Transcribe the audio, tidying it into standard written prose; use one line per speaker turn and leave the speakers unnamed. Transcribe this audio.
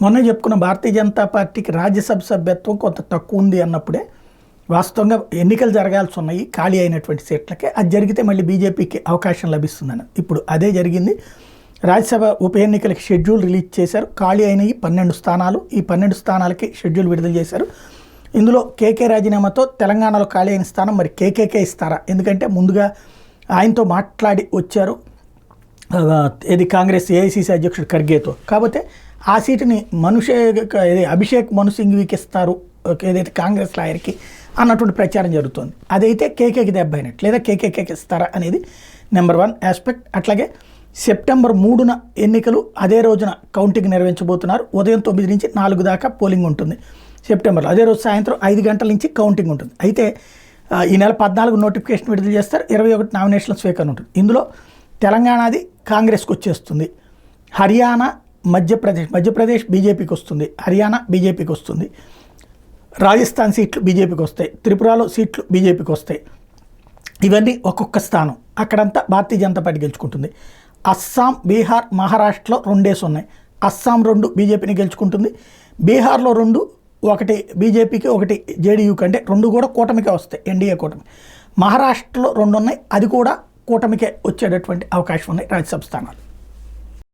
మొన్న చెప్పుకున్న భారతీయ జనతా పార్టీకి రాజ్యసభ సభ్యత్వం కొంత తక్కువ ఉంది అన్నప్పుడే వాస్తవంగా ఎన్నికలు జరగాల్సి ఉన్నాయి ఖాళీ అయినటువంటి సీట్లకే. అది జరిగితే మళ్ళీ బీజేపీకి అవకాశం లభిస్తుందని ఇప్పుడు అదే జరిగింది. రాజ్యసభ ఉప ఎన్నికలకి షెడ్యూల్ రిలీజ్ చేశారు. ఖాళీ అయినవి 12 స్థానాలు. ఈ 12 స్థానాలకి షెడ్యూల్ విడుదల చేశారు. ఇందులో కేకే రాజీనామాతో తెలంగాణలో ఖాళీ అయిన స్థానం మరి కేకేకే ఇస్తారా? ఎందుకంటే ముందుగా ఆయనతో మాట్లాడి వచ్చారు ఇది కాంగ్రెస్ ఏఐసీసీ అధ్యక్షుడు ఖర్గేతో. కాకపోతే ఆ సీటుని అభిషేక్ మను సింఘ్వీకి ఇస్తారు ఏదైతే కాంగ్రెస్ లాయర్కి అన్నటువంటి ప్రచారం జరుగుతుంది. అదైతే కేకేకి దెబ్బ అయినట్టు, లేదా కేకేకేకి ఇస్తారా అనేది నెంబర్ 1 ఆస్పెక్ట్. అట్లాగే సెప్టెంబర్ 3న ఎన్నికలు, అదే రోజున కౌంటింగ్ నిర్వహించబోతున్నారు. ఉదయం 9 నుంచి 4 దాకా పోలింగ్ ఉంటుంది సెప్టెంబర్లో. అదే రోజు సాయంత్రం 5 గంటల నుంచి కౌంటింగ్ ఉంటుంది. అయితే ఈ నెల 14 నోటిఫికేషన్ విడుదల చేస్తారు. 21 నామినేషన్ల స్వీకరణ ఉంటుంది. ఇందులో తెలంగాణది కాంగ్రెస్కి వచ్చేస్తుంది. హర్యానా, మధ్యప్రదేశ్ బీజేపీకి వస్తుంది. హర్యానా బీజేపీకి వస్తుంది. రాజస్థాన్ సీట్లు బీజేపీకి వస్తాయి. త్రిపురలో సీట్లు బీజేపీకి వస్తాయి. ఇవన్నీ ఒక్కొక్క స్థానం. అక్కడంతా భారతీయ జనతా పార్టీ గెలుచుకుంటుంది. అస్సాం, బీహార్, మహారాష్ట్రలో 2 ఉన్నాయి. అస్సాం 2 బీజేపీని గెలుచుకుంటుంది. బీహార్లో 2, ఒకటి బీజేపీకి, ఒకటి జేడీయూకి, అంటే 2 కూడా కూటమికే వస్తాయి, ఎన్డీఏ కూటమి. మహారాష్ట్రలో 2 ఉన్నాయి, అది కూడా కూటమికే వచ్చేటటువంటి అవకాశం ఉన్నాయి రాజ్యసభ స్థానాలు.